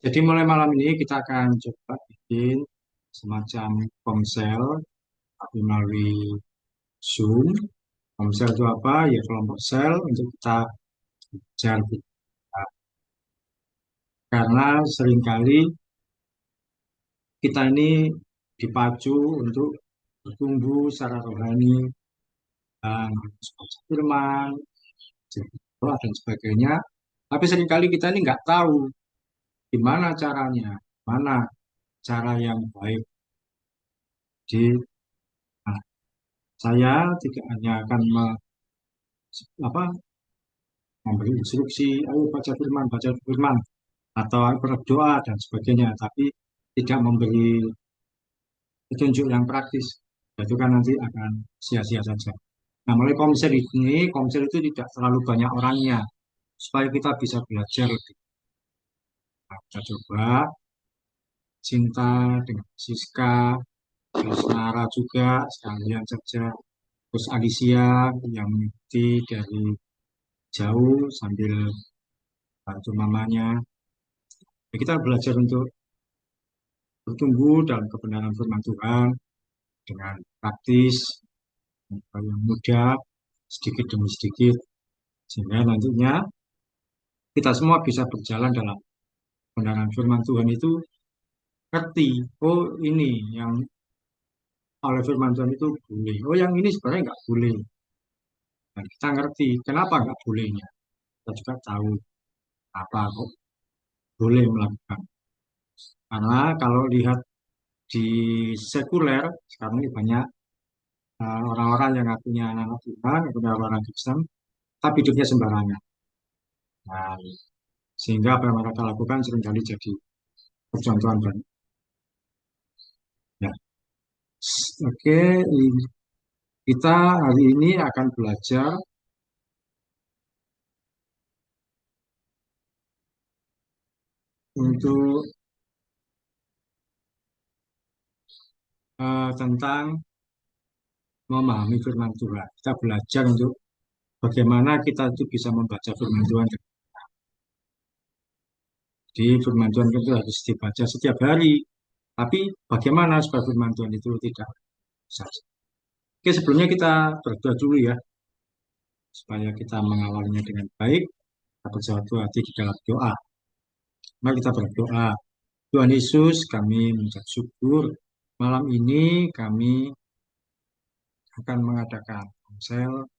Jadi mulai malam ini kita akan coba bikin semacam komsel tapi melalui Zoom. Komsel itu apa? Ya kelompok sel untuk kita belajar. Karena seringkali kita ini dipacu untuk bertumbuh secara rohani dan baca firman, doa dan sebagainya. Tapi seringkali kita ini nggak tahu gimana caranya, mana cara yang baik. Jadi, nah, saya tidak hanya akan apa, memberi instruksi, ayo baca firman, atau berdoa dan sebagainya, tapi tidak memberi petunjuk yang praktis. Itu kan nanti akan sia-sia saja. Nah, mulai komsel ini, komsel itu tidak terlalu banyak orangnya, supaya kita bisa belajar lebih. Nah, kita coba Cinta dengan Siska, terus Nara juga sekalian saja, terus Alicia yang mengikuti dari jauh sambil bantu mamanya. Ya, kita belajar untuk bertumbuh dalam kebenaran firman Tuhan dengan praktis, yang mudah, sedikit demi sedikit, sehingga nantinya kita semua bisa berjalan dalam kebenaran firman Tuhan itu ngerti, oh ini yang oleh firman Tuhan itu boleh, oh yang ini sebenarnya nggak boleh. Dan kita ngerti kenapa nggak bolehnya. Kita juga tahu apa kok boleh melakukan. Karena kalau lihat di sekuler, sekarang ini banyak orang-orang yang ngakunya anak-anak Tuhan, ngakunya orang Kristen, tapi hidupnya sembarangan. Nah, sehingga apa yang mereka lakukan seringkali jadi percontohan dan ya. Oke, kita hari ini akan belajar untuk tentang memahami firman Tuhan. Kita belajar untuk bagaimana kita itu bisa membaca firman Tuhan. Di firman Tuhan itu harus dibaca setiap hari. Tapi bagaimana supaya firman Tuhan itu tidak saja. Oke, sebelumnya kita berdoa dulu ya, supaya kita mengawalnya dengan baik, kita bersatu hati di dalam doa. Mari kita berdoa. Tuhan Yesus, kami mengucap syukur. Malam ini kami akan mengadakan konsel,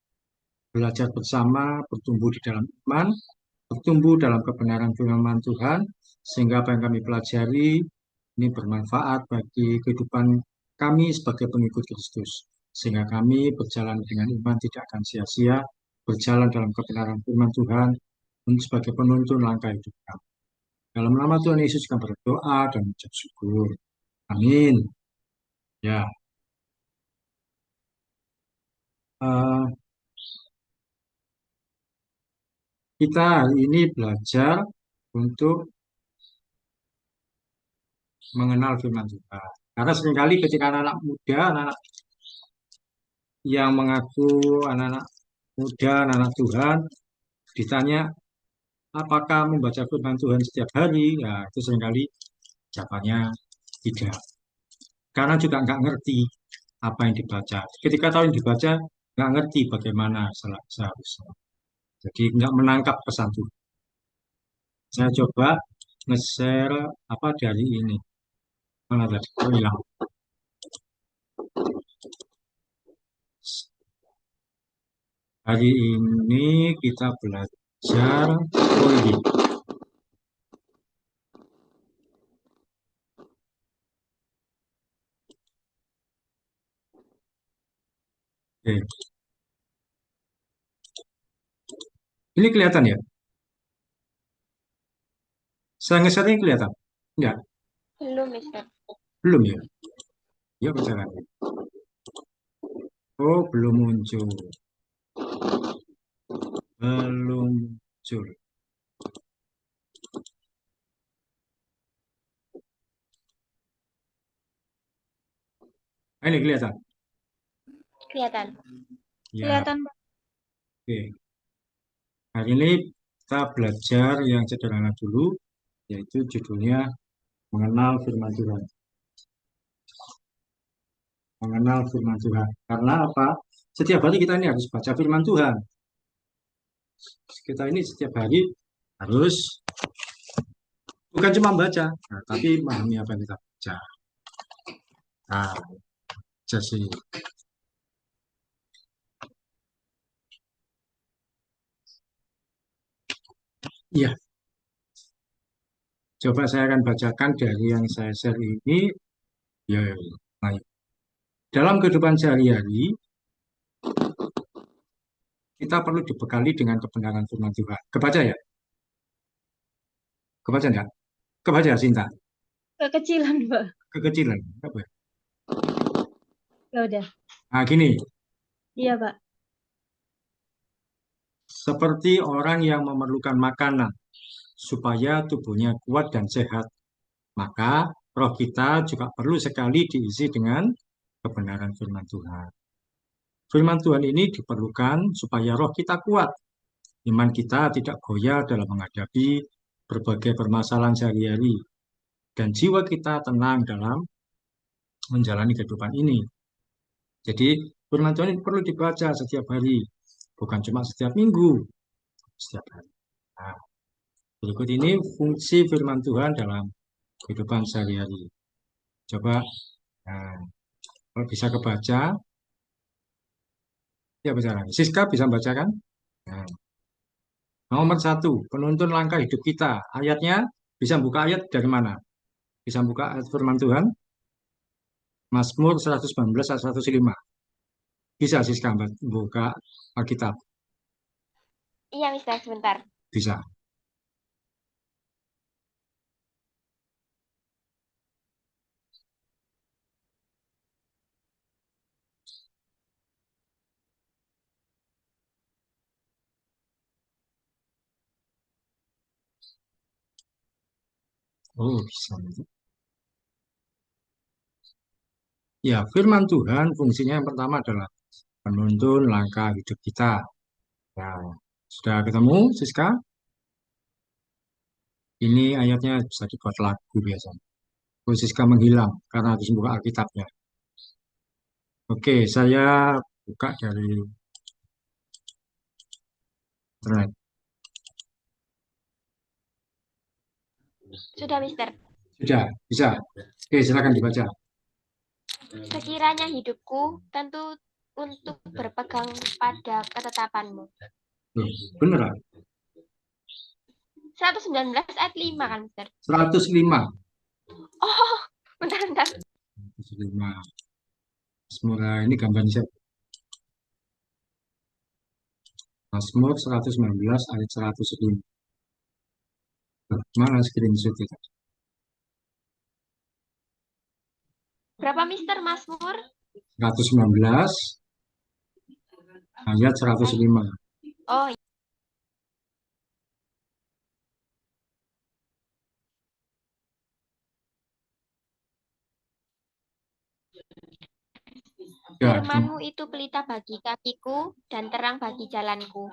belajar bersama, bertumbuh di dalam iman, bertumbuh dalam kebenaran firman Tuhan, sehingga apa yang kami pelajari ini bermanfaat bagi kehidupan kami sebagai pengikut Kristus. Sehingga kami berjalan dengan iman tidak akan sia-sia, berjalan dalam kebenaran firman Tuhan untuk sebagai penuntun langkah hidup kami. Dalam nama Tuhan Yesus kami berdoa dan mengucap syukur. Amin. Ya, eh, kita hari ini belajar untuk mengenal firman Tuhan. Karena seringkali ketika anak-anak muda, anak-anak yang mengaku anak-anak muda, anak-anak Tuhan, ditanya apakah membaca firman Tuhan setiap hari, ya itu seringkali jawabannya tidak. Karena juga nggak ngerti apa yang dibaca. Ketika tahu yang dibaca, nggak ngerti bagaimana seharusnya. Jadi nggak menangkap pesan Tuhan. Saya coba nge-share apa dari ini. Mana tadi? Oh, hilang. Hari ini kita belajar, oh ini, oke. Ini kelihatan ya? Saya nge-share ini kelihatan? Enggak, Belum, Mister. belum ya? Ya, bicara. Oh, belum muncul. Belum muncul. Ini kelihatan. Kelihatan. Ya, Kelihatan. oke. Hari ini kita belajar yang sederhana dulu. yaitu judulnya Mengenal Firman Tuhan. Mengenal Firman Tuhan. Karena apa? Setiap hari kita ini harus baca Firman Tuhan. Kita ini setiap hari harus bukan cuma baca, nah, tapi memahami apa yang kita baca. Nah, jadi ya, coba saya akan bacakan dari yang saya share ini. Ya, baik. Dalam kehidupan sehari-hari, kita perlu dibekali dengan kebenaran firman Tuhan. Kebaca ya? Kebaca enggak? Kebaca ya, Sinta? Kekecilan, Pak. Kekecilan. Apa ya? Ya udah. Nah, gini. Iya, Pak. Seperti orang yang memerlukan makanan supaya tubuhnya kuat dan sehat, maka roh kita juga perlu sekali diisi dengan kebenaran firman Tuhan. Firman Tuhan ini diperlukan supaya roh kita kuat, iman kita tidak goyah dalam menghadapi berbagai permasalahan sehari-hari, dan jiwa kita tenang dalam menjalani kehidupan ini. Jadi, firman Tuhan ini perlu dibaca setiap hari, bukan cuma setiap minggu, setiap hari. Nah, berikut ini fungsi firman Tuhan dalam kehidupan sehari-hari. Coba, nah, kalau bisa kebaca, ya bicara. Siska bisa membacakan? Nah, nomor satu, penuntun langkah hidup kita. Ayatnya bisa buka ayat dari mana? Bisa buka ayat firman Tuhan? Mazmur 119 ayat 105. Bisa Siska buka Alkitab? Iya, Mister, sebentar. Bisa. Oh, bisa. Ya, firman Tuhan fungsinya yang pertama adalah menuntun langkah hidup kita. Ya, sudah ketemu, Siska? Ini ayatnya bisa dibuat lagu biasanya. Oh, Siska menghilang karena harus buka Alkitabnya. Oke, saya buka dari internet. Sudah, Mister. Sudah, bisa. Oke, silakan dibaca. Sekiranya hidupku tentu untuk berpegang pada ketetapanmu. Beneran. 119 ayat 5 kan, Mister? 105. Oh, bentar. 105. Semoga ini gambarnya siapa? Mazmur 119 ayat 105. Mana screenshot itu? Berapa, Mister, Mazmur? 119 ayat 105. Oh, Ya, firman-Mu itu pelita bagi kakiku dan terang bagi jalanku.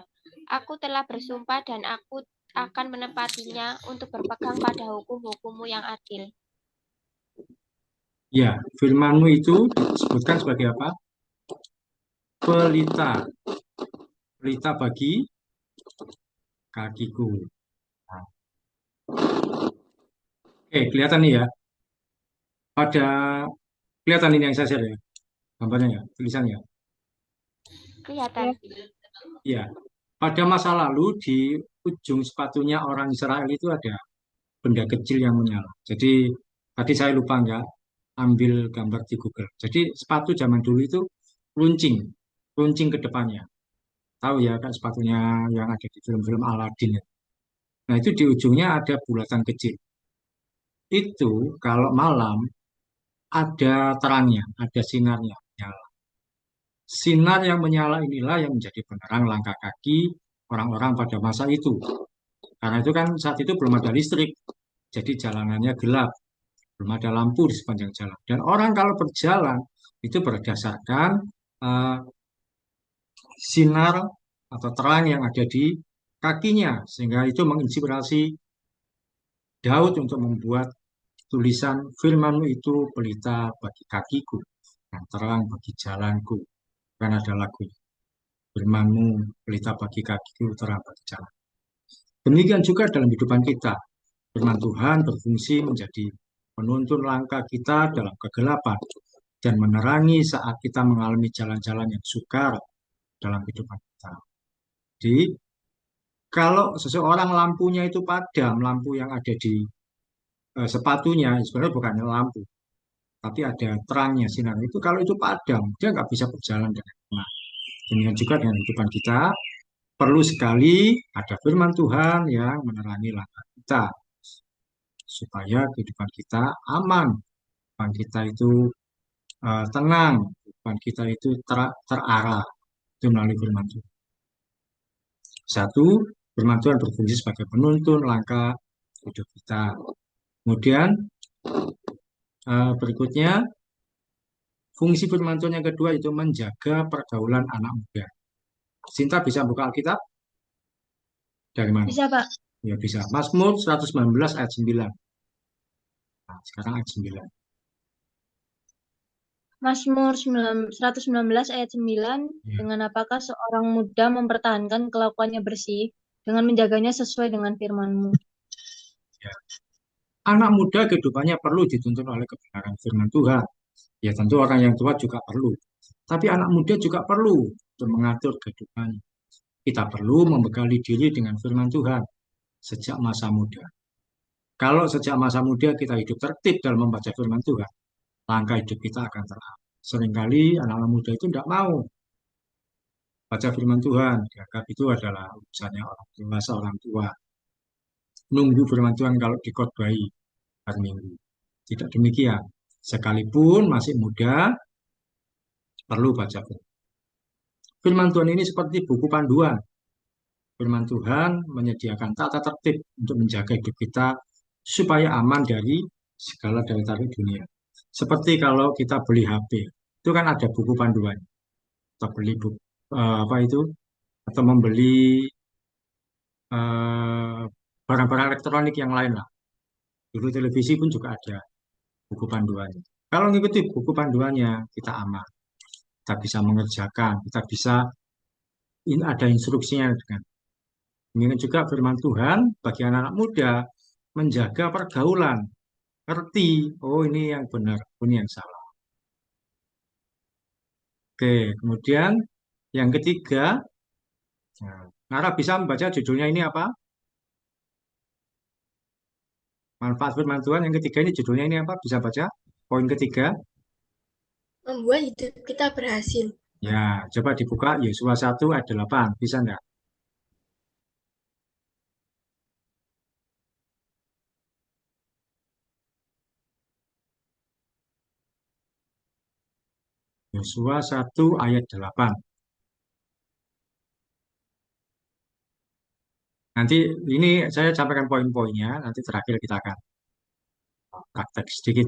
Aku telah bersumpah dan aku akan menepatinya untuk berpegang pada hukum-hukum-Mu yang adil. ya, firman-Mu itu disebutkan sebagai apa? Pelita. Pelita bagi kakiku. Nah, oke, kelihatan nih ya. Pada kelihatan ini yang saya share ya. Gambarnya ya, tulisannya. Kelihatan. Ya, pada masa lalu di ujung sepatunya orang Israel itu ada benda kecil yang menyala. Jadi tadi saya lupa nggak ambil gambar di Google. Jadi sepatu zaman dulu itu runcing, runcing ke depannya. Tahu ya kan sepatunya yang ada di film-film Aladdin ya. Nah itu di ujungnya ada bulatan kecil. Itu kalau malam ada terangnya, ada sinarnya. Nyala. Sinar yang menyala inilah yang menjadi penerang langkah kaki orang-orang pada masa itu. Karena itu kan saat itu belum ada listrik, jadi jalanannya gelap, belum ada lampu di sepanjang jalan. Dan orang kalau berjalan itu berdasarkan eh, sinar atau terang yang ada di kakinya, sehingga itu menginspirasi Daud untuk membuat tulisan firman-Mu itu pelita bagi kakiku dan terang bagi jalanku. Kan ada lagu firman-Mu pelita bagi kakiku, terang bagi jalan. Demikian juga dalam kehidupan kita. Firman Tuhan berfungsi menjadi penuntun langkah kita dalam kegelapan dan menerangi saat kita mengalami jalan-jalan yang sukar dalam kehidupan kita. Jadi, kalau seseorang lampunya itu padam, lampu yang ada di sepatunya sebenarnya bukan lampu, tapi ada terangnya sinar itu. Kalau itu padam, dia nggak bisa berjalan dengan tenang. Demikian juga dengan kehidupan kita, perlu sekali ada firman Tuhan yang menerangi langkah kita supaya kehidupan kita aman, kehidupan kita itu tenang, kehidupan kita itu terarah. Itu melalui firman Tuhan. Satu, firman Tuhan berfungsi sebagai penuntun langkah hidup kita. Kemudian berikutnya, fungsi firman Tuhan yang kedua itu menjaga pergaulan anak muda. Cinta bisa buka Alkitab? Dari mana? Bisa, Pak. Ya bisa. Mazmur 119 ayat 9. Nah, sekarang ayat 9. Mazmur 119 ayat 9, Ya. dengan apakah seorang muda mempertahankan kelakuannya bersih, dengan menjaganya sesuai dengan firman-Mu. Ya. Anak muda kehidupannya perlu dituntun oleh kebenaran firman Tuhan. Ya tentu orang yang tua juga perlu. Tapi anak muda juga perlu untuk mengatur kehidupannya. Kita perlu membekali diri dengan firman Tuhan sejak masa muda. Kalau sejak masa muda kita hidup tertib dalam membaca firman Tuhan, langkah hidup kita akan terarah. Seringkali anak-anak muda itu tidak mau baca firman Tuhan, dianggap itu adalah urusannya orang dewasa, orang tua. Nunggu firman Tuhan kalau dikhotbahi hari Minggu. Tidak demikian. Sekalipun masih muda, perlu baca firman. Firman Tuhan ini seperti buku panduan. Firman Tuhan menyediakan tata tertib untuk menjaga hidup kita supaya aman dari segala daya tarik dunia. Seperti kalau kita beli HP, itu kan ada buku panduan. Kita beli buku apa itu atau membeli eh, barang-barang elektronik yang lain lah. Dulu televisi pun juga ada buku panduannya. Kalau ngikuti buku panduannya, kita aman. Kita bisa mengerjakan, kita bisa ini ada instruksinya dengan. Demikian juga firman Tuhan bagi anak-anak muda menjaga pergaulan, ngerti, oh ini yang benar, oh, ini yang salah. Oke, kemudian yang ketiga, nah, Nara bisa membaca judulnya ini apa? Manfaat firman Tuhan yang ketiga ini judulnya ini apa? Bisa baca? Poin ketiga. Membuat hidup kita berhasil. Ya, coba dibuka Yosua 1 ayat 8. Bisa enggak? Yosua 1 ayat 8. Nanti ini saya sampaikan poin-poinnya, nanti terakhir kita akan praktek sedikit.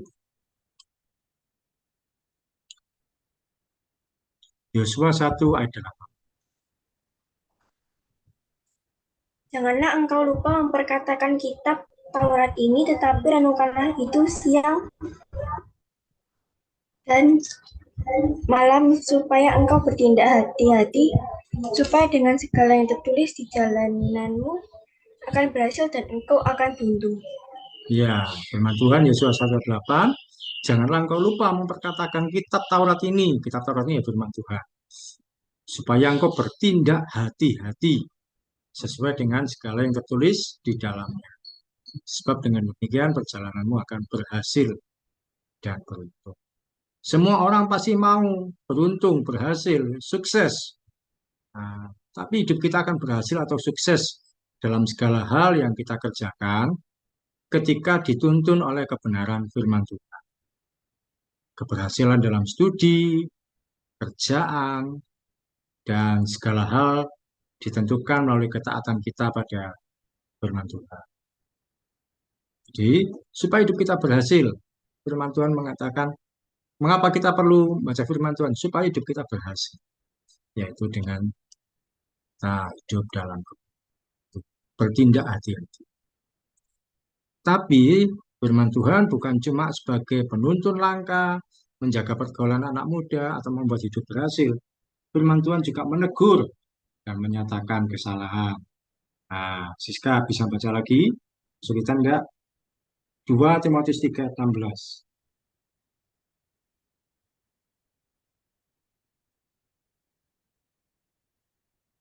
Yosua 1 ayat 8. Janganlah engkau lupa memperkatakan kitab Taurat ini, tetapi renungkanlah itu siang dan malam, supaya engkau bertindak hati-hati, supaya dengan segala yang tertulis di jalananmu akan berhasil dan engkau akan beruntung. Ya, firman Tuhan Yosua 1 ayat 8. Janganlah engkau lupa memperkatakan kitab Taurat ini. Kitab Taurat ini ya firman Tuhan. Supaya engkau bertindak hati-hati sesuai dengan segala yang tertulis di dalamnya. Sebab dengan demikian perjalananmu akan berhasil dan beruntung. Semua orang pasti mau beruntung, berhasil, sukses. Nah, tapi hidup kita akan berhasil atau sukses dalam segala hal yang kita kerjakan ketika dituntun oleh kebenaran firman Tuhan. Keberhasilan dalam studi, kerjaan, dan segala hal ditentukan melalui ketaatan kita pada firman Tuhan. Jadi, supaya hidup kita berhasil, firman Tuhan mengatakan, mengapa kita perlu baca firman Tuhan? Supaya hidup kita berhasil, yaitu dengan kita hidup dalam bertindak hati-hati. Tapi firman Tuhan bukan cuma sebagai penuntun langkah, menjaga pergaulan anak muda, atau membuat hidup berhasil. Firman Tuhan juga menegur dan menyatakan kesalahan. Nah, Siska bisa baca lagi? Kesulitan enggak? 2 Timotius 3:16.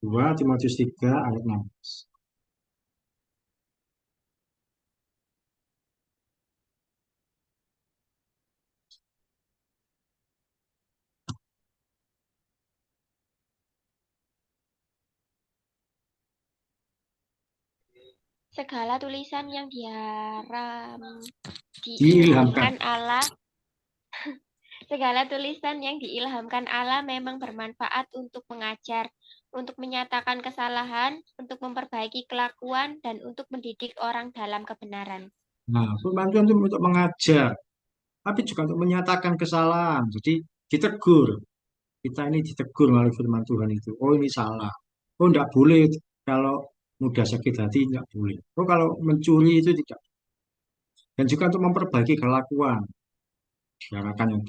2 Timotius 3 ayat 16. Segala tulisan yang Diilhamkan. diilhamkan Allah, segala tulisan yang diilhamkan Allah memang bermanfaat untuk mengajar, untuk menyatakan kesalahan, untuk memperbaiki kelakuan, dan untuk mendidik orang dalam kebenaran. Nah, firman Tuhan itu untuk mengajar, tapi juga untuk menyatakan kesalahan. Jadi ditegur. Kita ini ditegur melalui firman Tuhan itu. Oh, ini salah. Oh, enggak boleh kalau mudah sakit hati, enggak boleh. Oh, kalau mencuri itu tidak. Dan juga untuk memperbaiki kelakuan. Diarahkan yang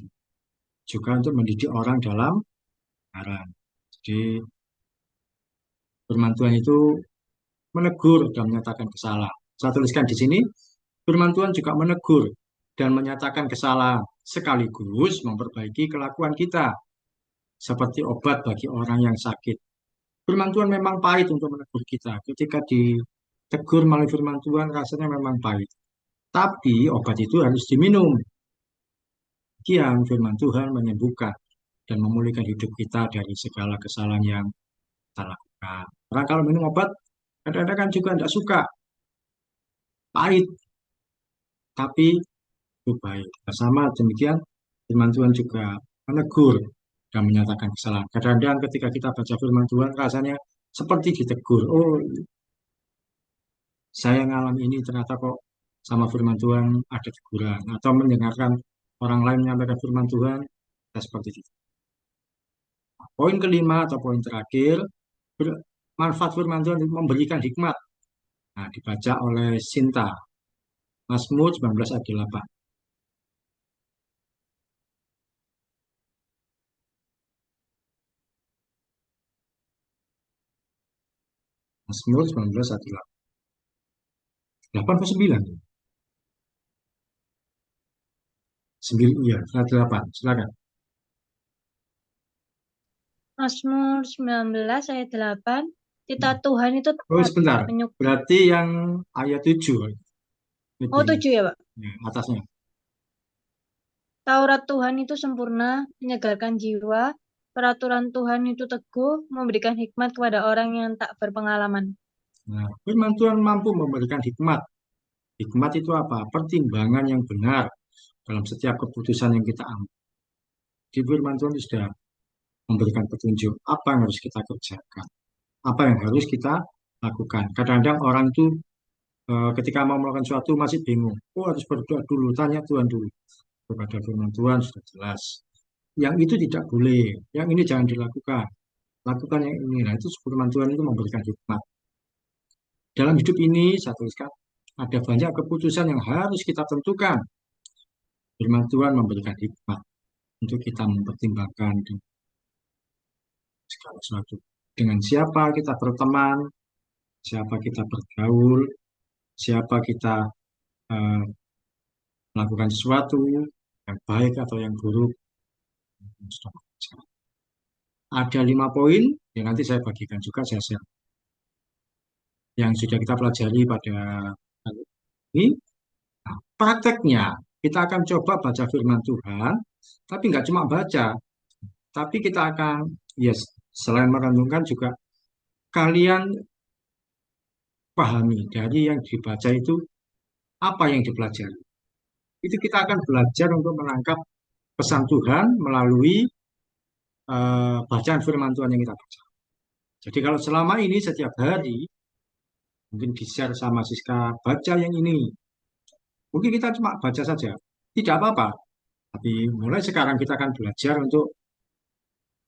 juga untuk mendidik orang dalam kebenaran. Jadi firman Tuhan itu menegur dan menyatakan kesalahan. Saya tuliskan di sini, firman Tuhan juga menegur dan menyatakan kesalahan sekaligus memperbaiki kelakuan kita seperti obat bagi orang yang sakit. Firman Tuhan memang pahit untuk menegur kita. Ketika ditegur melalui firman Tuhan rasanya memang pahit. Tapi obat itu harus diminum. Kian firman Tuhan menyembuhkan dan memulihkan hidup kita dari segala kesalahan yang kita lakukan. Karena kalau minum obat, kadang-kadang kan juga tidak suka, pahit, tapi itu baik. Nah, sama demikian, firman Tuhan juga menegur dan menyatakan kesalahan. Kadang-kadang ketika kita baca firman Tuhan, rasanya seperti ditegur. Oh, saya ngalam ini ternyata kok sama firman Tuhan ada teguran. Atau mendengarkan orang lain menyampaikan firman Tuhan, ya seperti itu. Poin kelima atau poin terakhir, manfaat firman Tuhan itu memberikan hikmat. Nah, dibaca oleh Sinta. Mazmur 19 ayat 8. Mazmur 19 ayat 8. 8 atau 9? 9, iya, ayat 8. Silakan. Mazmur 19 ayat 8. Cita Tuhan itu Oh, tepat sebentar. menyukai. Berarti yang ayat 7. Oh, 7 ya, Pak. Ya, atasnya. Taurat Tuhan itu sempurna, menyegarkan jiwa. Peraturan Tuhan itu teguh, memberikan hikmat kepada orang yang tak berpengalaman. Nah, firman Tuhan mampu memberikan hikmat. Hikmat itu apa? Pertimbangan yang benar dalam setiap keputusan yang kita ambil. Di firman Tuhan sudah memberikan petunjuk apa yang harus kita kerjakan, apa yang harus kita lakukan. Kadang-kadang orang itu ketika mau melakukan sesuatu masih bingung. Oh, harus berdoa dulu, tanya Tuhan dulu. Kepada firman Tuhan sudah jelas. Yang itu tidak boleh, yang ini jangan dilakukan. Lakukan yang ini. Nah, itu firman Tuhan itu memberikan hikmat. Dalam hidup ini, saya tuliskan, ada banyak keputusan yang harus kita tentukan. Firman Tuhan memberikan hikmat untuk kita mempertimbangkan segala sesuatu. Dengan siapa kita berteman, siapa kita bergaul, siapa kita eh, melakukan sesuatu yang baik atau yang buruk. Ada 5 poin yang nanti saya bagikan juga, saya share. Yang sudah kita pelajari pada kali ini. Nah, prakteknya, kita akan coba baca firman Tuhan, tapi nggak cuma baca, tapi kita akan, yes, selain merenungkan juga kalian pahami dari yang dibaca itu apa yang dipelajari. Itu kita akan belajar untuk menangkap pesan Tuhan melalui bacaan firman Tuhan yang kita baca. Jadi kalau selama ini setiap hari mungkin di-share sama Siska, baca yang ini. Mungkin kita cuma baca saja, tidak apa-apa. Tapi mulai sekarang kita akan belajar untuk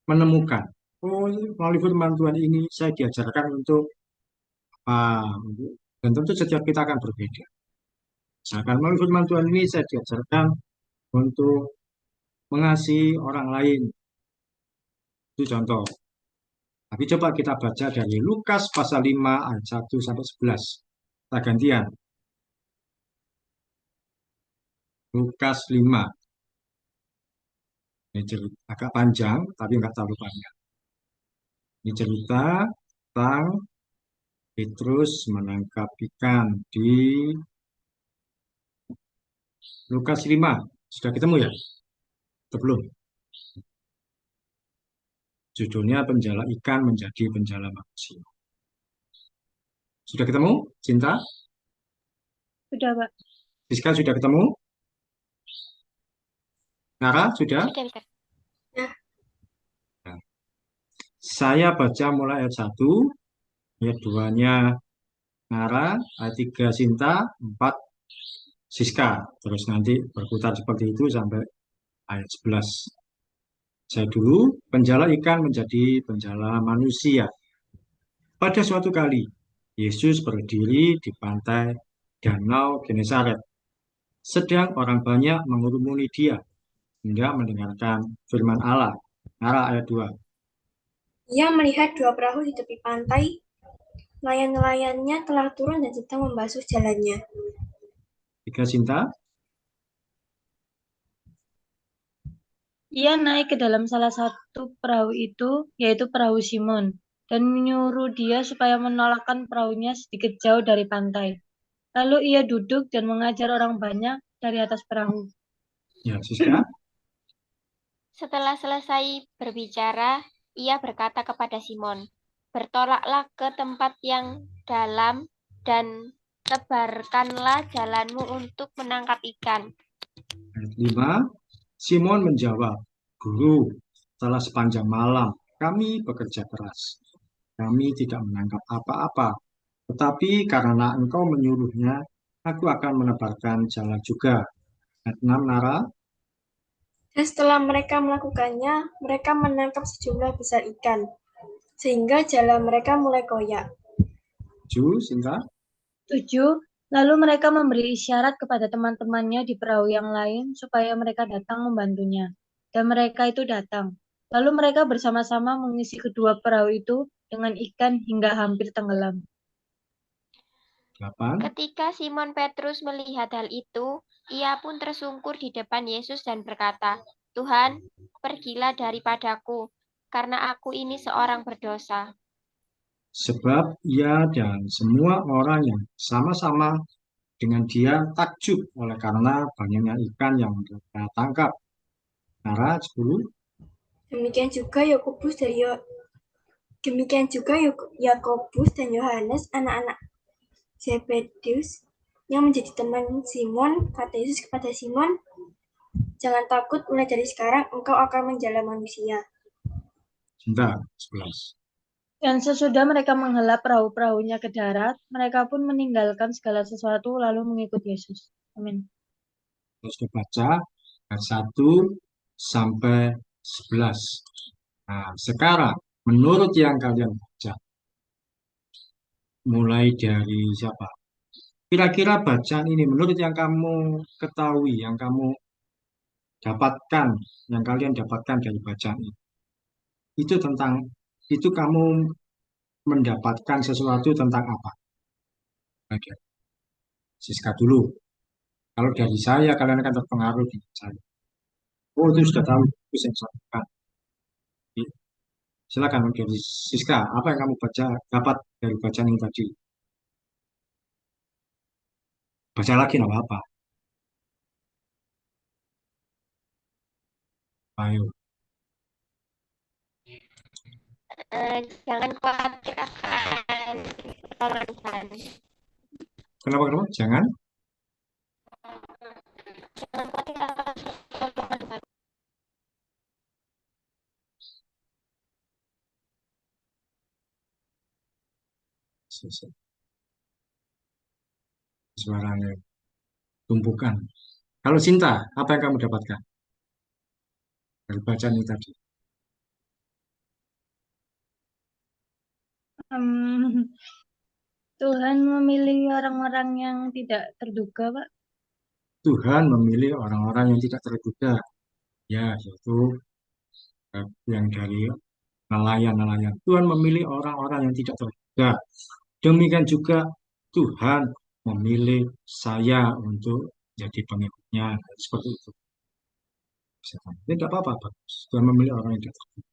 menemukan. Oh, melalui firman Tuhan ini saya diajarkan untuk apa? Dan tentu setiap kita akan berbeda. Misalkan melalui firman Tuhan ini saya diajarkan untuk mengasihi orang lain. Itu contoh. Tapi coba kita baca dari Lukas pasal 5 ayat 1 sampai 11. Kita gantian. Lukas 5. Ini cerita agak panjang, tapi nggak terlalu panjang. Ini cerita tentang Petrus menangkap ikan di Lukas 5. Sudah ketemu ya? Atau belum? Judulnya penjala ikan menjadi penjala manusia. Sudah ketemu? Cinta? Sudah, Pak. Siska sudah ketemu? Nara sudah? Sudah. Nah, saya baca mulai ayat 1, ayat 2-nya Nara, ayat 3 Sinta, 4 Siska. Terus nanti berputar seperti itu sampai ayat 11. Saya dulu, penjala ikan menjadi penjala manusia. Pada suatu kali, Yesus berdiri di pantai Danau Genesaret. Sedang orang banyak mengurumuni dia, hingga mendengarkan firman Allah. Nara ayat 2. Ia melihat dua perahu di tepi pantai. Nelayan-nelayannya telah turun dan sedang membasuh jalannya. 3 Sinta. Ia naik ke dalam salah satu perahu itu, yaitu perahu Simon, dan menyuruh dia supaya menolakkan perahunya sedikit jauh dari pantai. Lalu ia duduk dan mengajar orang banyak dari atas perahu. Ya, Siska. Setelah selesai berbicara, ia berkata kepada Simon, "Bertolaklah ke tempat yang dalam dan tebarkanlah jalanmu untuk menangkap ikan." Ayat 5. Simon menjawab, "Guru, setelah sepanjang malam kami bekerja keras. Kami tidak menangkap apa-apa. Tetapi karena engkau menyuruhnya, aku akan menebarkan jala juga." Ayat 6, Nara. Dan setelah mereka melakukannya, mereka menangkap sejumlah besar ikan, sehingga jala mereka mulai koyak. 7, Sinta. 7. Lalu mereka memberi isyarat kepada teman-temannya di perahu yang lain supaya mereka datang membantunya. Dan mereka itu datang. Lalu mereka bersama-sama mengisi kedua perahu itu dengan ikan hingga hampir tenggelam. 8. Ketika Simon Petrus melihat hal itu, ia pun tersungkur di depan Yesus dan berkata, "Tuhan, pergilah daripadaku, karena aku ini seorang berdosa." Sebab ia dan semua orang yang sama-sama dengan dia takjub oleh karena banyaknya ikan yang mereka tangkap. Nara 10. Demikian juga Yakobus dan Yohanes, anak-anak Zebedeus, yang menjadi teman Simon. Kata Yesus kepada Simon, "Jangan takut, mulai dari sekarang engkau akan menjala manusia." Cinta 11. Dan sesudah mereka menghela perahu-perahunya ke darat, mereka pun meninggalkan segala sesuatu lalu mengikut Yesus. Amin. Terus dibaca ayat 1 sampai 11. Nah, sekarang menurut yang kalian baca, mulai dari siapa? Kira-kira bacaan ini menurut yang kamu ketahui, yang kamu dapatkan, yang kalian dapatkan dari bacaan ini, itu tentang, itu kamu mendapatkan sesuatu tentang apa? Oke, Siska dulu. Kalau dari saya, kalian akan terpengaruh dengan saya. Oh, itu sudah tahu, itu saya sampaikan. Silakan dari Siska, apa yang kamu baca dapat dari bacaan ini tadi? Baca lagi nggak apa-apa. Ayo. Jangan khawatir akan pertolongan Tuhan. Kenapa? Jangan. Jangan khawatir akan pertolongan Tuhan. Suaranya tumpukan. Kalau cinta, apa yang kamu dapatkan dari bacaan ini tadi? Tuhan memilih orang-orang yang tidak terduga, Pak. Tuhan memilih orang-orang yang tidak terduga, ya, yaitu yang dari nelayan-nelayan. Tuhan memilih orang-orang yang tidak terduga. Demikian juga Tuhan memilih saya untuk jadi pengikutnya. Seperti itu. Tidak apa-apa, bagus. Tuhan memilih orang yang tidak terduga.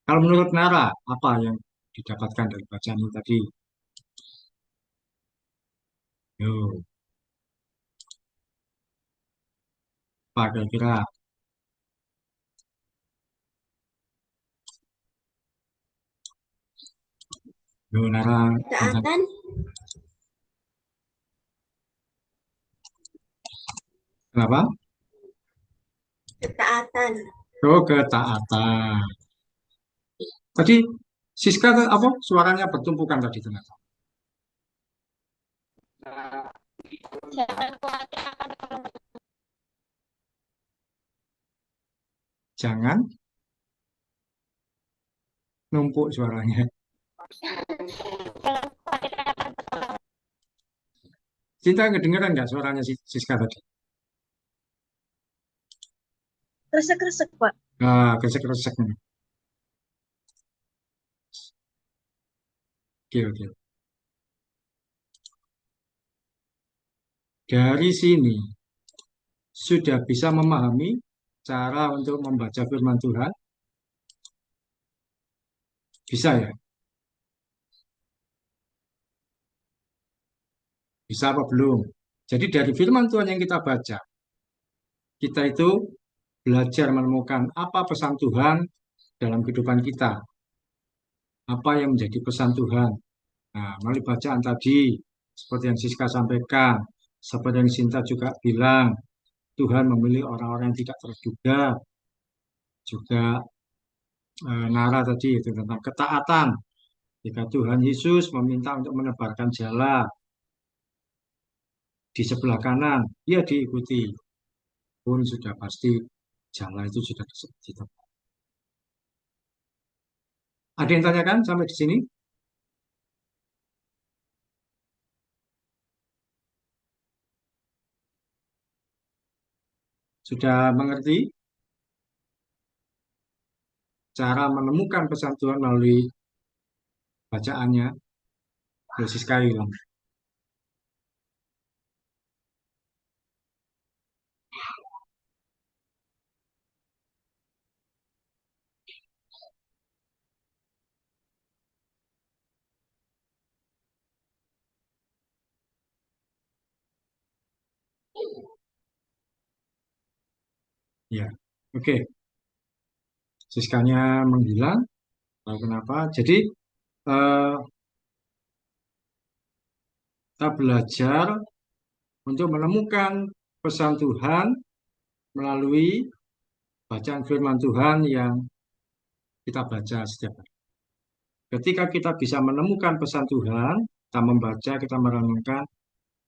Kalau menurut Nara, apa yang didapatkan dari bacaan ini tadi? Yo, apa kira-kira? Yo, Nara, Ketaatan, kenapa? ketaatan. Oh, ketaatan. Tadi Siska apa? Suaranya bertumpukan tadi ternyata. Jangan khawatir akan Jangan numpuk suaranya. jangan khawatir akan Cinta kedengeran nggak suaranya Siska tadi? Kresek-kresek, Pak. Nah, gesek-gesek. Oke, oke. Dari sini sudah bisa memahami cara untuk membaca firman Tuhan? Bisa ya? Bisa apa belum? Jadi dari firman Tuhan yang kita baca, kita itu belajar menemukan apa pesan Tuhan dalam kehidupan kita. Apa yang menjadi pesan Tuhan. Nah, melalui bacaan tadi, seperti yang Siska sampaikan, seperti yang Sinta juga bilang, Tuhan memilih orang-orang yang tidak terduga. Juga Nara tadi itu tentang ketaatan. Jika Tuhan Yesus meminta untuk menebarkan jala di sebelah kanan, ya diikuti. Pun sudah pasti jala itu sudah ditebak. Ada yang tanyakan sampai di sini? Sudah mengerti cara menemukan pesan Tuhan melalui bacaannya? Dosis sekali lah. Ya, oke. Siskanya menghilang. Tahu kenapa? Jadi eh, kita belajar untuk menemukan pesan Tuhan melalui bacaan firman Tuhan yang kita baca setiap hari. Ketika kita bisa menemukan pesan Tuhan, kita membaca, kita merenungkan,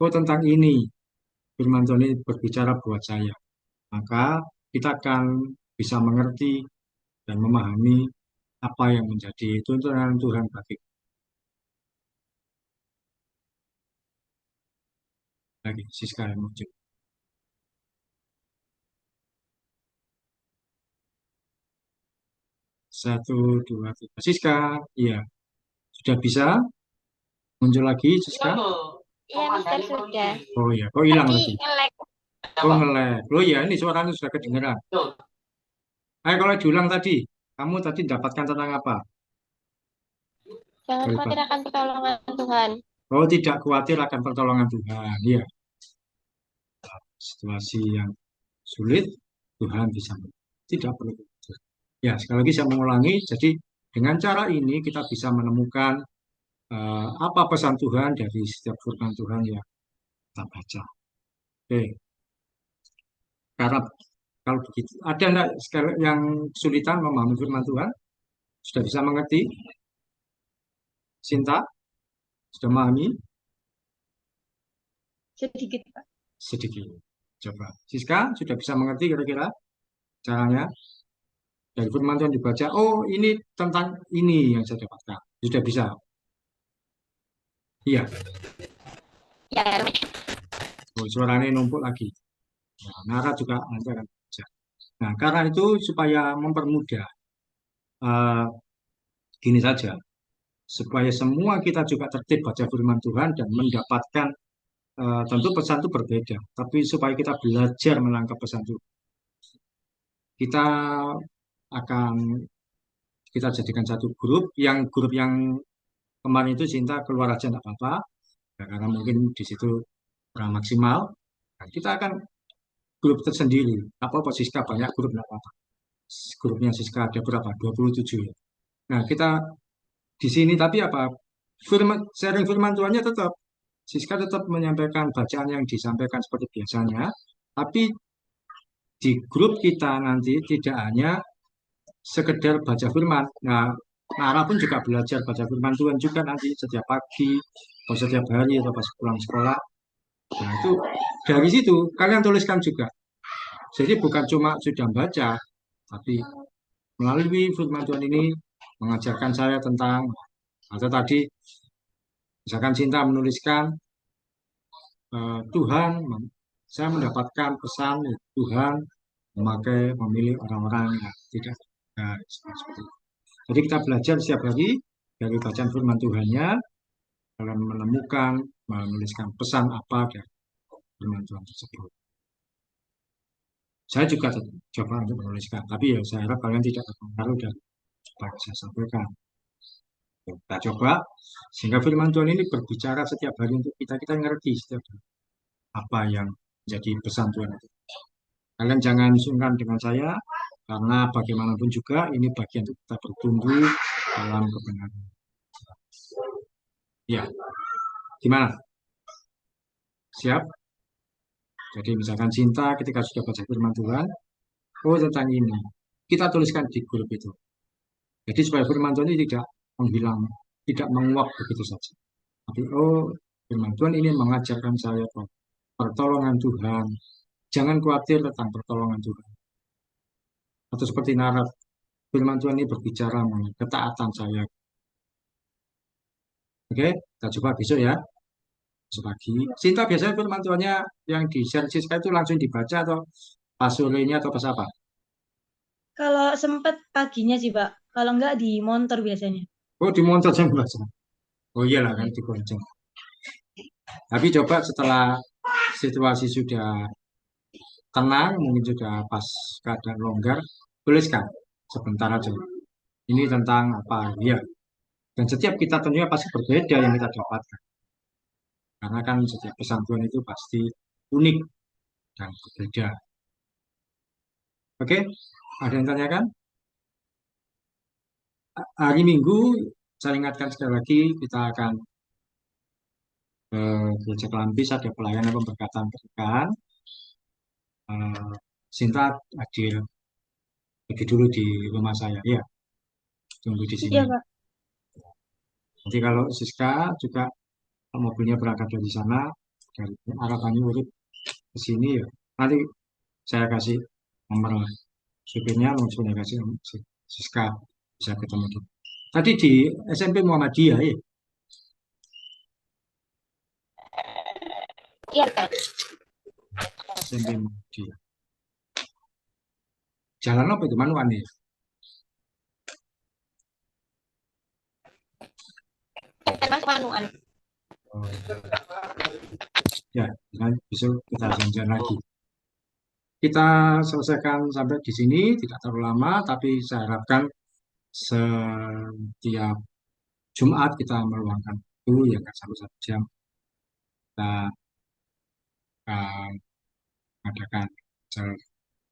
oh tentang ini, firman Tuhan ini berbicara buat saya. Maka kita akan bisa mengerti dan memahami apa yang menjadi tuntunan Tuhan bagi kita. Lagi, Siska yang muncul. 1, 2, 3. Siska, iya. Sudah bisa muncul lagi, Siska? Iya, Mister sudah. Oh iya, kok hilang Tadi lagi? nge-lag. Oh nge-lag. Oh iya, ini suaranya sudah kedengeran. Ayo kalau diulang tadi, kamu tadi dapatkan tentang apa? Jangan Dari khawatir Pak. akan pertolongan Tuhan. Oh tidak khawatir akan pertolongan Tuhan. Iya, situasi yang sulit, Tuhan bisa. Tidak perlu khawatir. Ya, sekali lagi saya mengulangi. Jadi dengan cara ini kita bisa menemukan apa pesan Tuhan dari setiap firman Tuhan yang kita baca. Oke, karena kalau begitu, ada enggak sekali yang kesulitan memahami firman Tuhan? Sudah bisa mengerti? Sinta, sudah memahami? Sedikit, Pak. Sedikit. Coba. Siska, sudah bisa mengerti kira-kira caranya? Dari firman Tuhan dibaca, oh ini tentang ini yang saya dapatkan. Sudah bisa? Iya. Ya, Oh, suaranya numpuk lagi. Nah, Nara juga nanti akan belajar. Nah, karena itu supaya mempermudah, eh, gini saja, supaya semua kita juga tertib baca firman Tuhan dan mendapatkan, tentu pesan itu berbeda, tapi supaya kita belajar menangkap pesan itu, kita akan kita jadikan satu grup yang kemarin itu Cinta keluar aja enggak apa-apa, ya, karena mungkin di situ kurang maksimal. Nah, kita akan grup tersendiri. Apa Siska banyak grup enggak apa-apa. Grupnya Siska ada berapa? 27 ya. Nah, kita di sini tapi apa? Sharing firman Tuhannya tetap. Siska tetap menyampaikan bacaan yang disampaikan seperti biasanya, tapi di grup kita nanti tidak hanya sekedar baca firman. Nah, Nara pun juga belajar baca firman Tuhan juga nanti setiap pagi, atau setiap hari, atau pas pulang sekolah. Nah, itu dari situ kalian tuliskan juga. Jadi bukan cuma sudah baca, tapi melalui firman Tuhan ini mengajarkan saya tentang, atau tadi misalkan Cinta menuliskan, Tuhan, saya mendapatkan pesan Tuhan memilih orang-orang yang tidak seperti itu. Jadi kita belajar setiap hari dari bacaan firman Tuhannya dalam menemukan, menuliskan pesan apa dari firman Tuhan tersebut. Saya juga coba untuk menuliskan, tapi ya saya harap kalian tidak terpengaruh dari apa yang saya sampaikan. Kita coba sehingga firman Tuhan ini berbicara setiap hari untuk kita, kita ngerti setiap hari apa yang jadi pesan Tuhan itu. Kalian jangan sungkan dengan saya, karena bagaimanapun juga ini bagian untuk kita bertumbuh dalam kebenaran. Ya, gimana? Siap? Jadi misalkan Cinta ketika sudah baca firman Tuhan, oh tentang ini, kita tuliskan di grup itu. Jadi supaya firman Tuhan ini tidak menghilang, tidak menguap begitu saja. Tapi oh firman Tuhan ini mengajarkan saya pertolongan Tuhan. Jangan khawatir tentang pertolongan Tuhan. Atau seperti Nara, firman Tuhan ini berbicara mengenai ketaatan saya. Oke, kita coba besok ya. Sepagi. Cinta biasanya firman Tuhannya yang di share Siska itu langsung dibaca atau pas sorenya atau pas apa? Kalau sempat paginya sih, Pak. Kalau enggak di monitor biasanya. Oh, di monitor jam baca. Oh iyalah kan Iya. di gonceng. Tapi coba setelah situasi sudah tenang, mungkin sudah pas keadaan longgar, tuliskan sebentar aja. Ini tentang apa? Ya. Dan setiap kita tentunya pasti berbeda yang kita dapatkan. Karena kan setiap pesan Tuhan itu pasti unik dan berbeda. Oke, ada yang tanyakan? Hari Minggu, saya ingatkan sekali lagi, kita akan gereja Kelampis, ada pelayanan pemberkatan pernikahan. Sinta hadir pergi dulu di rumah saya, ya, tunggu di sini. Iya, Pak. Nanti kalau Siska juga mobilnya berangkat dari sana, dari arah Banyuurip ke sini ya, nanti saya kasih nomor supirnya, langsung saya kasih nomor Siska, bisa ketemu dulu. Tadi di SMP Muhammadiyah ya, Iya, Pak. SMP Muhammadiyah. Jalan apa itu Manuan ya? Mas Manuan. Oh, ya, besok kita janjian lagi. Kita selesaikan sampai di sini, tidak terlalu lama, tapi saya harapkan setiap Jumat kita meluangkan waktu ya nggak sampai 1 jam. Kita akan mengadakan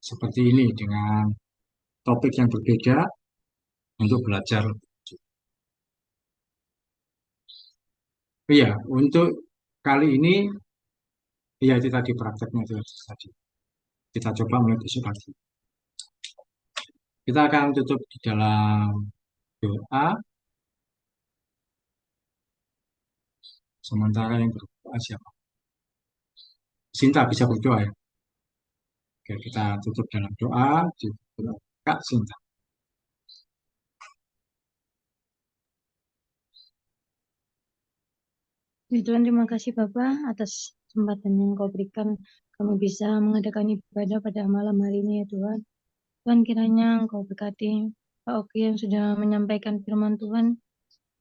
seperti ini dengan topik yang berbeda untuk belajar. Iya, untuk kali ini, ya itu tadi prakteknya itu tadi. Kita coba mulai besok pagi. Kita akan tutup di dalam doa. Sementara yang berdoa siapa? Sinta bisa berdoa ya. Oke, kita tutup dalam doa. Di Kak Sinta. Ya Tuhan, terima kasih Bapak atas kesempatan yang Kau berikan kami bisa mengadakan ibadah pada malam hari ini ya Tuhan. Tuhan kiranya Engkau berkati Pak Oki yang sudah menyampaikan firman Tuhan,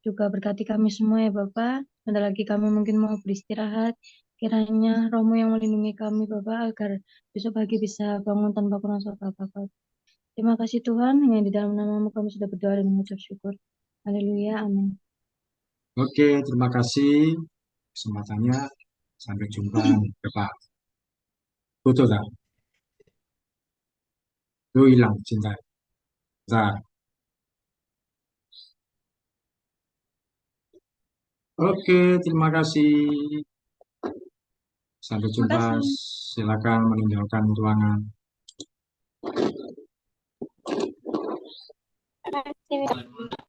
juga berkati kami semua ya Bapak. Sebentar lagi kami mungkin mau beristirahat. Kiranya Romo yang melindungi kami Bapak agar besok pagi bisa bangun tanpa kurang suatu apa-apa. Terima kasih Tuhan, hanya di dalam nama-Mu kami sudah berdoa dan mengucap syukur. Haleluya, amin. Oke, terima kasih kesempatannya. Sampai jumpa Bapak. Betul tak? Lu hilang cinta. Bentar. Oke, terima kasih. Sampai jumpa. Silakan meninggalkan ruangan. Terima kasih.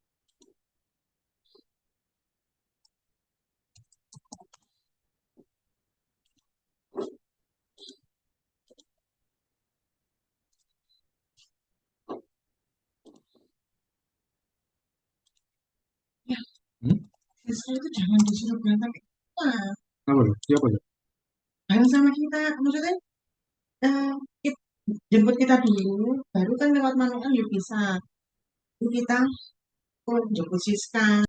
Hmm? Siswa itu jangan disuruh berangkat ke sekolah. Apa lu? Siapa lu? Bareng sama kita, maksudnya eh, jemput kita dulu, baru kan lewat manual ya bisa. Kita jemput Siska.